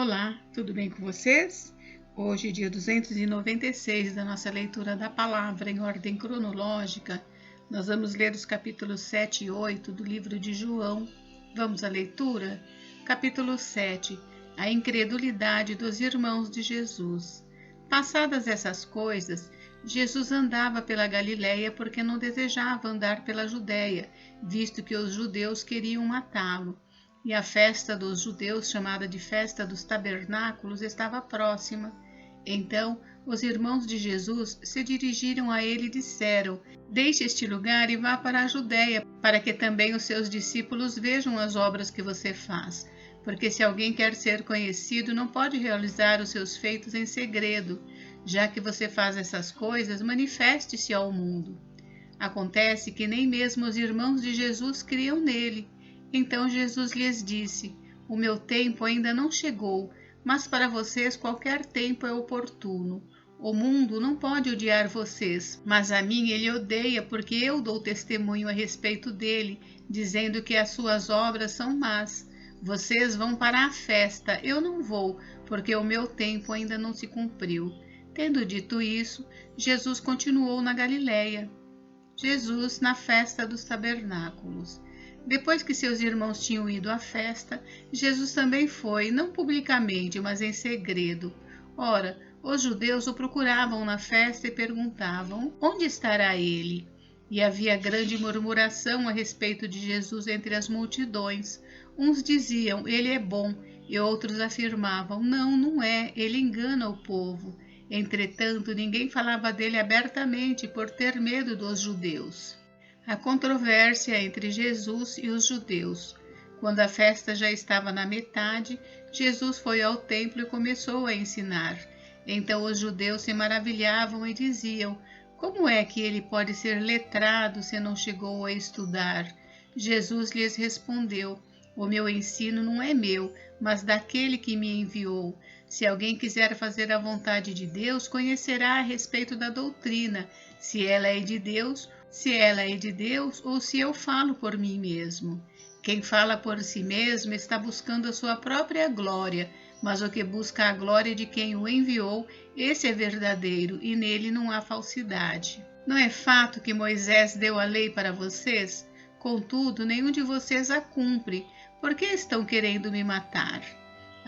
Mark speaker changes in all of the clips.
Speaker 1: Olá, tudo bem com vocês? Hoje, dia 296 da nossa leitura da palavra em ordem cronológica, nós vamos ler os capítulos 7 e 8 do livro de João. Vamos à leitura? Capítulo 7. A incredulidade dos irmãos de Jesus. Passadas essas coisas, Jesus andava pela Galileia porque não desejava andar pela Judéia, visto que os judeus queriam matá-lo. E a festa dos judeus, chamada de Festa dos Tabernáculos, estava próxima. Então, os irmãos de Jesus se dirigiram a ele e disseram: Deixe este lugar e vá para a Judéia, para que também os seus discípulos vejam as obras que você faz. Porque se alguém quer ser conhecido, não pode realizar os seus feitos em segredo. Já que você faz essas coisas, manifeste-se ao mundo. Acontece que nem mesmo os irmãos de Jesus criam nele. Então Jesus lhes disse: O meu tempo ainda não chegou, mas para vocês qualquer tempo é oportuno. O mundo não pode odiar vocês, mas a mim ele odeia, porque eu dou testemunho a respeito dele, dizendo que as suas obras são más. Vocês vão para a festa, eu não vou, porque o meu tempo ainda não se cumpriu. Tendo dito isso, Jesus continuou na Galileia. Jesus na festa dos tabernáculos. Depois que seus irmãos tinham ido à festa, Jesus também foi, não publicamente, mas em segredo. Ora, os judeus o procuravam na festa e perguntavam: Onde estará ele? E havia grande murmuração a respeito de Jesus entre as multidões. Uns diziam: Ele é bom, e outros afirmavam: Não é, ele engana o povo. Entretanto, ninguém falava dele abertamente por ter medo dos judeus. A controvérsia entre Jesus e os judeus. Quando a festa já estava na metade, Jesus foi ao templo e começou a ensinar. Então os judeus se maravilhavam e diziam: Como é que ele pode ser letrado se não chegou a estudar? Jesus lhes respondeu: O meu ensino não é meu, mas daquele que me enviou. Se alguém quiser fazer a vontade de Deus, conhecerá a respeito da doutrina, se ela é de Deus ou se eu falo por mim mesmo. Quem fala por si mesmo está buscando a sua própria glória, mas o que busca a glória de quem o enviou, esse é verdadeiro e nele não há falsidade. Não é fato que Moisés deu a lei para vocês? Contudo, nenhum de vocês a cumpre. Por que estão querendo me matar?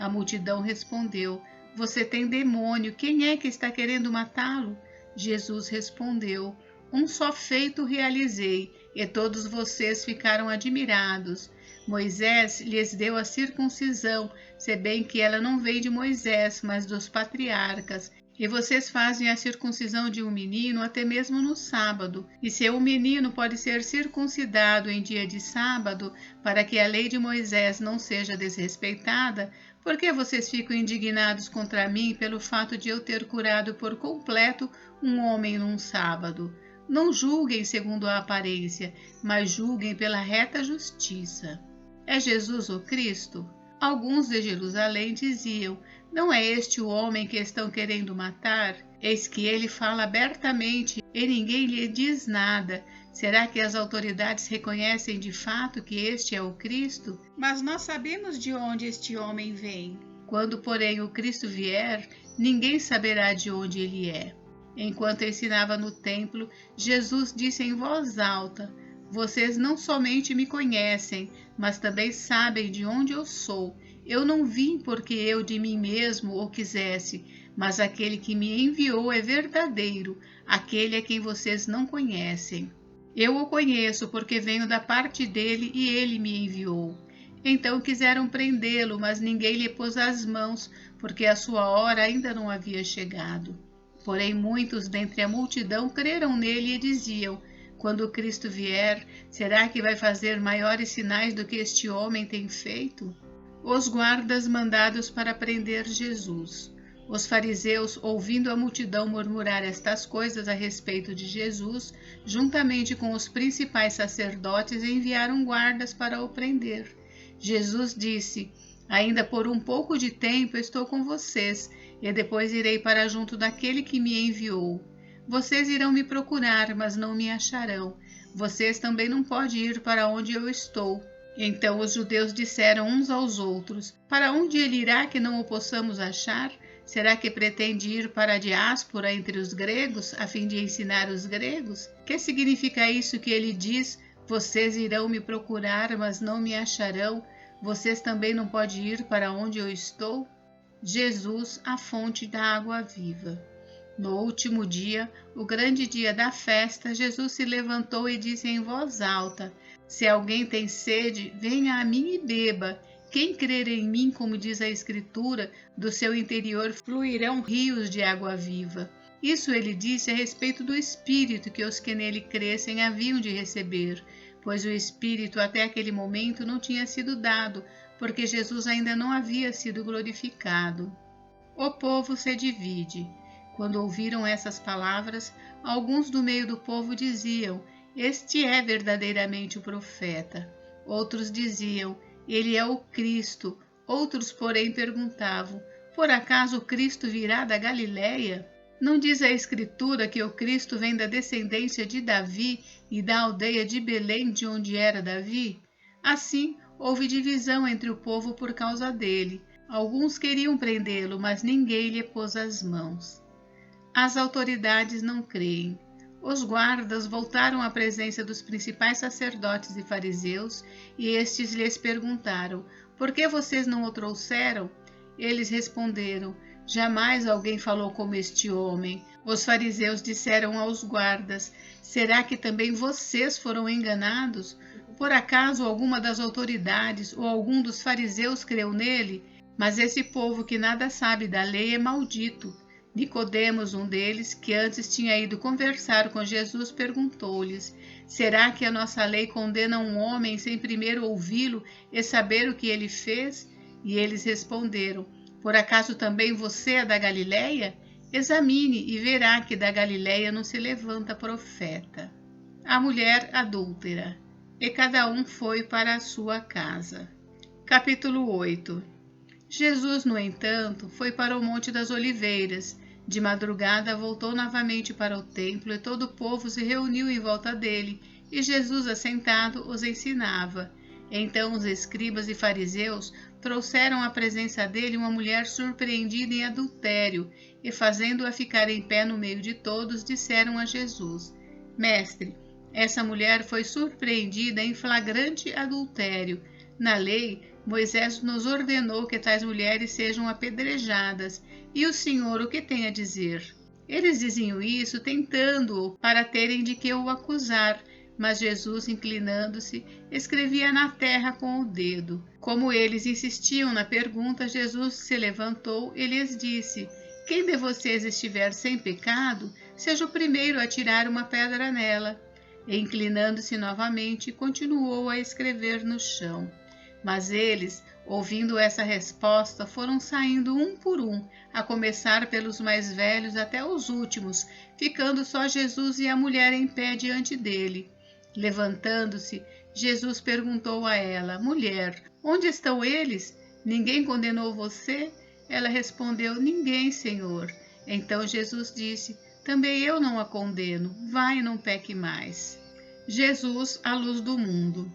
Speaker 1: A multidão respondeu: Você tem demônio, quem é que está querendo matá-lo? Jesus respondeu: Um só feito realizei, e todos vocês ficaram admirados. Moisés lhes deu a circuncisão, se bem que ela não veio de Moisés, mas dos patriarcas. E vocês fazem a circuncisão de um menino até mesmo no sábado. E se um menino pode ser circuncidado em dia de sábado, para que a lei de Moisés não seja desrespeitada, por que vocês ficam indignados contra mim pelo fato de eu ter curado por completo um homem num sábado? Não julguem segundo a aparência, mas julguem pela reta justiça. É Jesus o Cristo? Alguns de Jerusalém diziam: Não é este o homem que estão querendo matar? Eis que ele fala abertamente e ninguém lhe diz nada. Será que as autoridades reconhecem de fato que este é o Cristo? Mas nós sabemos de onde este homem vem. Quando, porém, o Cristo vier, ninguém saberá de onde ele é. Enquanto ensinava no templo, Jesus disse em voz alta: Vocês não somente me conhecem, mas também sabem de onde eu sou. Eu não vim porque eu de mim mesmo o quisesse, mas aquele que me enviou é verdadeiro, aquele a quem vocês não conhecem. Eu o conheço porque venho da parte dele e ele me enviou. Então quiseram prendê-lo, mas ninguém lhe pôs as mãos, porque a sua hora ainda não havia chegado. Porém, muitos dentre a multidão creram nele e diziam: Quando o Cristo vier, será que vai fazer maiores sinais do que este homem tem feito? Os guardas mandados para prender Jesus. Os fariseus, ouvindo a multidão murmurar estas coisas a respeito de Jesus, juntamente com os principais sacerdotes, enviaram guardas para o prender. Jesus disse: Ainda por um pouco de tempo estou com vocês, e depois irei para junto daquele que me enviou. Vocês irão me procurar, mas não me acharão. Vocês também não podem ir para onde eu estou. Então os judeus disseram uns aos outros: Para onde ele irá que não o possamos achar? Será que pretende ir para a diáspora entre os gregos, a fim de ensinar os gregos? Que significa isso que ele diz: Vocês irão me procurar, mas não me acharão? Vocês também não podem ir para onde eu estou? Jesus, a fonte da água viva. No último dia, o grande dia da festa, Jesus se levantou e disse em voz alta: Se alguém tem sede, venha a mim e beba. Quem crer em mim, como diz a Escritura, do seu interior fluirão rios de água viva. Isso ele disse a respeito do Espírito que os que nele crescem haviam de receber, pois o Espírito até aquele momento não tinha sido dado, porque Jesus ainda não havia sido glorificado. O povo se divide. Quando ouviram essas palavras, alguns do meio do povo diziam: Este é verdadeiramente o profeta. Outros diziam: Ele é o Cristo. Outros, porém, perguntavam: Por acaso o Cristo virá da Galiléia? Não diz a Escritura que o Cristo vem da descendência de Davi e da aldeia de Belém, de onde era Davi? Assim, houve divisão entre o povo por causa dele. Alguns queriam prendê-lo, mas ninguém lhe pôs as mãos. As autoridades não creem. Os guardas voltaram à presença dos principais sacerdotes e fariseus, e estes lhes perguntaram: Por que vocês não o trouxeram? Eles responderam: Jamais alguém falou como este homem. Os fariseus disseram aos guardas: Será que também vocês foram enganados? Por acaso alguma das autoridades ou algum dos fariseus creu nele? Mas esse povo que nada sabe da lei é maldito. Nicodemos, um deles, que antes tinha ido conversar com Jesus, perguntou-lhes: Será que a nossa lei condena um homem sem primeiro ouvi-lo e saber o que ele fez? E eles responderam: Por acaso também você é da Galiléia? Examine e verá que da Galiléia não se levanta profeta. A mulher adúltera. E cada um foi para a sua casa. Capítulo 8. Jesus, no entanto, foi para o Monte das Oliveiras. De madrugada voltou novamente para o templo e todo o povo se reuniu em volta dele, e Jesus, assentado, os ensinava. Então os escribas e fariseus trouxeram à presença dele uma mulher surpreendida em adultério, e fazendo-a ficar em pé no meio de todos, disseram a Jesus: Mestre, essa mulher foi surpreendida em flagrante adultério. Na lei, Moisés nos ordenou que tais mulheres sejam apedrejadas. E o Senhor o que tem a dizer? Eles diziam isso tentando-o para terem de que o acusar, mas Jesus, inclinando-se, escrevia na terra com o dedo. Como eles insistiam na pergunta, Jesus se levantou e lhes disse: Quem de vocês estiver sem pecado, seja o primeiro a tirar uma pedra nela. E, inclinando-se novamente, continuou a escrever no chão. Mas eles, ouvindo essa resposta, foram saindo um por um, a começar pelos mais velhos até os últimos, ficando só Jesus e a mulher em pé diante dele. Levantando-se, Jesus perguntou a ela: Mulher, onde estão eles? Ninguém condenou você? Ela respondeu: Ninguém, Senhor. Então Jesus disse: Também eu não a condeno. Vai e não peque mais. Jesus, a luz do mundo.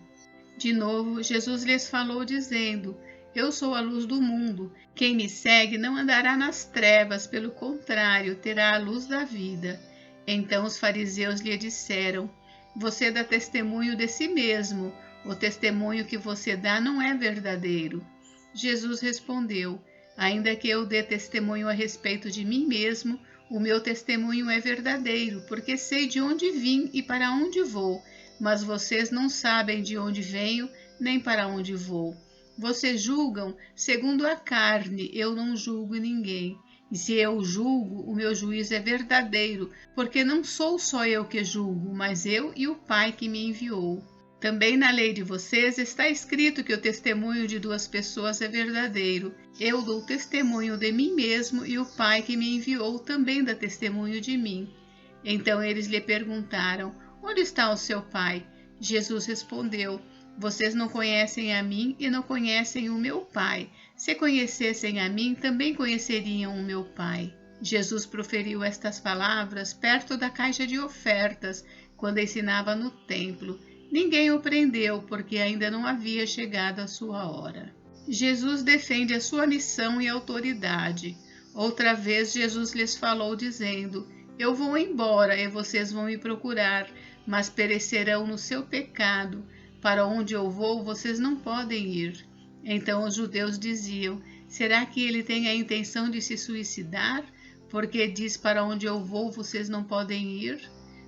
Speaker 1: De novo, Jesus lhes falou, dizendo: Eu sou a luz do mundo. Quem me segue não andará nas trevas, pelo contrário, terá a luz da vida. Então os fariseus lhe disseram: Você dá testemunho de si mesmo. O testemunho que você dá não é verdadeiro. Jesus respondeu: Ainda que eu dê testemunho a respeito de mim mesmo, o meu testemunho é verdadeiro, porque sei de onde vim e para onde vou. Mas vocês não sabem de onde venho, nem para onde vou. Vocês julgam segundo a carne, eu não julgo ninguém. E se eu julgo, o meu juízo é verdadeiro, porque não sou só eu que julgo, mas eu e o Pai que me enviou. Também na lei de vocês está escrito que o testemunho de duas pessoas é verdadeiro. Eu dou testemunho de mim mesmo e o Pai que me enviou também dá testemunho de mim. Então eles lhe perguntaram: Onde está o seu Pai? Jesus respondeu: Vocês não conhecem a mim e não conhecem o meu Pai. Se conhecessem a mim, também conheceriam o meu Pai. Jesus proferiu estas palavras perto da caixa de ofertas, quando ensinava no templo. Ninguém o prendeu, porque ainda não havia chegado a sua hora. Jesus defende a sua missão e autoridade. Outra vez Jesus lhes falou dizendo: Eu vou embora e vocês vão me procurar, mas perecerão no seu pecado. Para onde eu vou, vocês não podem ir. Então os judeus diziam: Será que ele tem a intenção de se suicidar? Porque diz: Para onde eu vou, vocês não podem ir?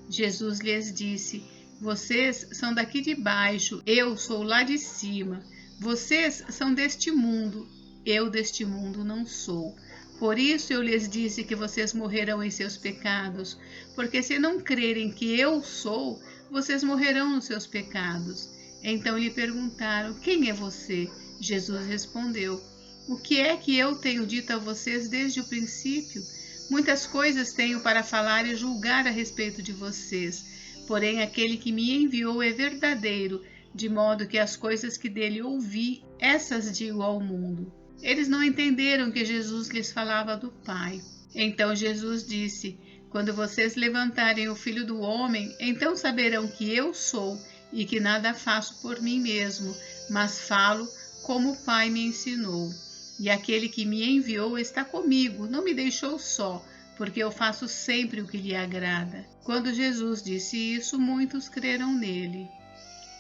Speaker 1: Jesus lhes disse: Vocês são daqui de baixo, eu sou lá de cima. Vocês são deste mundo, eu deste mundo não sou. Por isso eu lhes disse que vocês morrerão em seus pecados, porque se não crerem que eu sou, vocês morrerão nos seus pecados. Então lhe perguntaram: Quem é você? Jesus respondeu: O que é que eu tenho dito a vocês desde o princípio? Muitas coisas tenho para falar e julgar a respeito de vocês, porém aquele que me enviou é verdadeiro, de modo que as coisas que dele ouvi, essas digo ao mundo. Eles não entenderam que Jesus lhes falava do Pai. Então Jesus disse: Quando vocês levantarem o Filho do Homem, então saberão que eu sou e que nada faço por mim mesmo, mas falo como o Pai me ensinou. E aquele que me enviou está comigo, não me deixou só, porque eu faço sempre o que lhe agrada. Quando Jesus disse isso, muitos creram nele.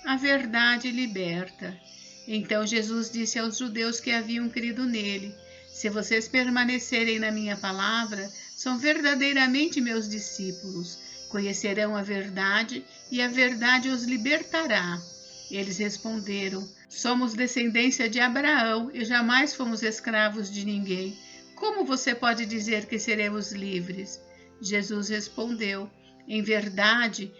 Speaker 1: A verdade liberta. Então Jesus disse aos judeus que haviam crido nele: Se vocês permanecerem na minha palavra, são verdadeiramente meus discípulos. Conhecerão a verdade e a verdade os libertará. Eles responderam: Somos descendência de Abraão e jamais fomos escravos de ninguém. Como você pode dizer que seremos livres? Jesus respondeu: em verdade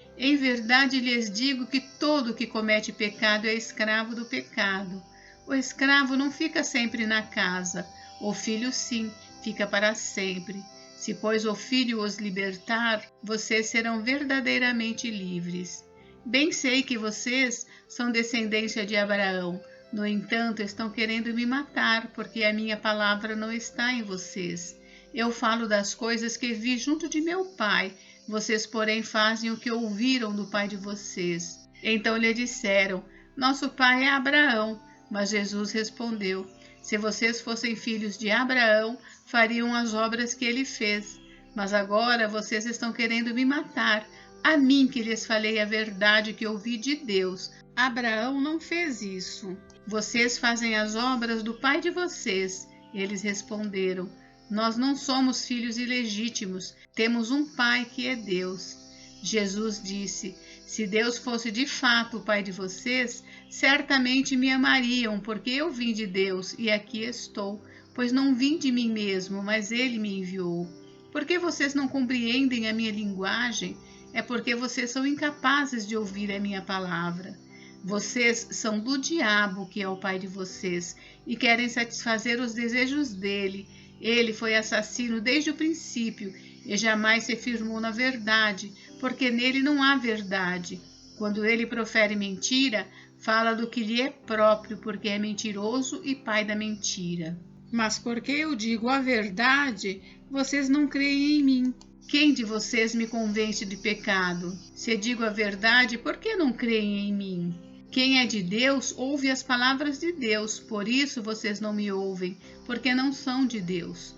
Speaker 1: lhes digo que todo que comete pecado é escravo do pecado. O escravo não fica sempre na casa, o filho sim, fica para sempre. Se, pois, o Filho os libertar, vocês serão verdadeiramente livres. Bem sei que vocês são descendência de Abraão, no entanto, estão querendo me matar, porque a minha palavra não está em vocês. Eu falo das coisas que vi junto de meu pai, vocês, porém, fazem o que ouviram do pai de vocês. Então lhe disseram: Nosso pai é Abraão. Mas Jesus respondeu: Se vocês fossem filhos de Abraão, fariam as obras que ele fez. Mas agora vocês estão querendo me matar, a mim que lhes falei a verdade que ouvi de Deus. Abraão não fez isso. Vocês fazem as obras do pai de vocês. Eles responderam: Nós não somos filhos ilegítimos, temos um pai que é Deus. Jesus disse: Se Deus fosse de fato o pai de vocês, certamente me amariam, porque eu vim de Deus e aqui estou, pois não vim de mim mesmo, mas ele me enviou. Por que vocês não compreendem a minha linguagem? É porque vocês são incapazes de ouvir a minha palavra. Vocês são do diabo, que é o pai de vocês, e querem satisfazer os desejos dele. Ele foi assassino desde o princípio e jamais se firmou na verdade, porque nele não há verdade. Quando ele profere mentira, fala do que lhe é próprio, porque é mentiroso e pai da mentira. Mas porque eu digo a verdade, vocês não creem em mim. Quem de vocês me convence de pecado? Se digo a verdade, por que não creem em mim? Quem é de Deus ouve as palavras de Deus, por isso vocês não me ouvem, porque não são de Deus.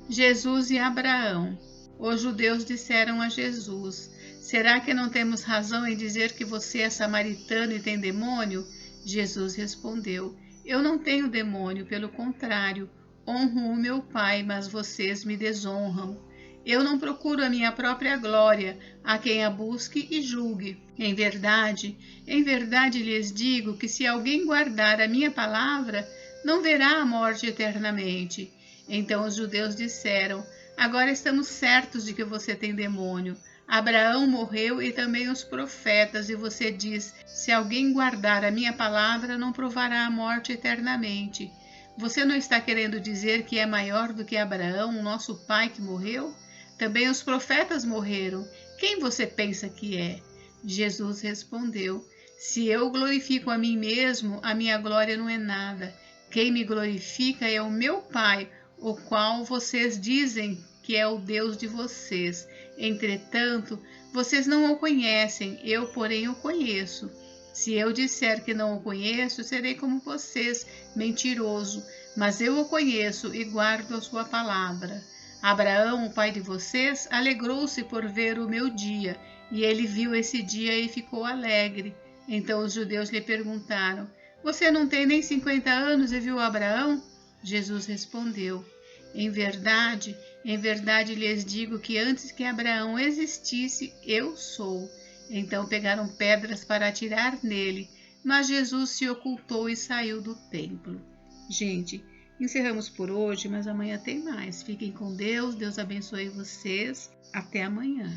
Speaker 1: Jesus e Abraão. Os judeus disseram a Jesus: Será que não temos razão em dizer que você é samaritano e tem demônio? Jesus respondeu: Eu não tenho demônio, pelo contrário, honro o meu Pai, mas vocês me desonram. Eu não procuro a minha própria glória, a quem a busque e julgue. Em verdade lhes digo que se alguém guardar a minha palavra, não verá a morte eternamente. Então os judeus disseram: Agora estamos certos de que você tem demônio. Abraão morreu e também os profetas, e você diz: Se alguém guardar a minha palavra, não provará a morte eternamente. Você não está querendo dizer que é maior do que Abraão, nosso pai que morreu? Também os profetas morreram. Quem você pensa que é? Jesus respondeu: Se eu glorifico a mim mesmo, a minha glória não é nada. Quem me glorifica é o meu Pai, o qual vocês dizem que é o Deus de vocês. Entretanto, vocês não o conhecem, eu, porém, o conheço. Se eu disser que não o conheço, serei como vocês, mentiroso, mas eu o conheço e guardo a sua palavra. Abraão, o pai de vocês, alegrou-se por ver o meu dia, e ele viu esse dia e ficou alegre. Então os judeus lhe perguntaram: Você não tem nem 50 anos e viu Abraão? Jesus respondeu: em verdade lhes digo que antes que Abraão existisse, eu sou. Então pegaram pedras para atirar nele, mas Jesus se ocultou e saiu do templo. Gente, encerramos por hoje, mas amanhã tem mais. Fiquem com Deus, Deus abençoe vocês. Até amanhã.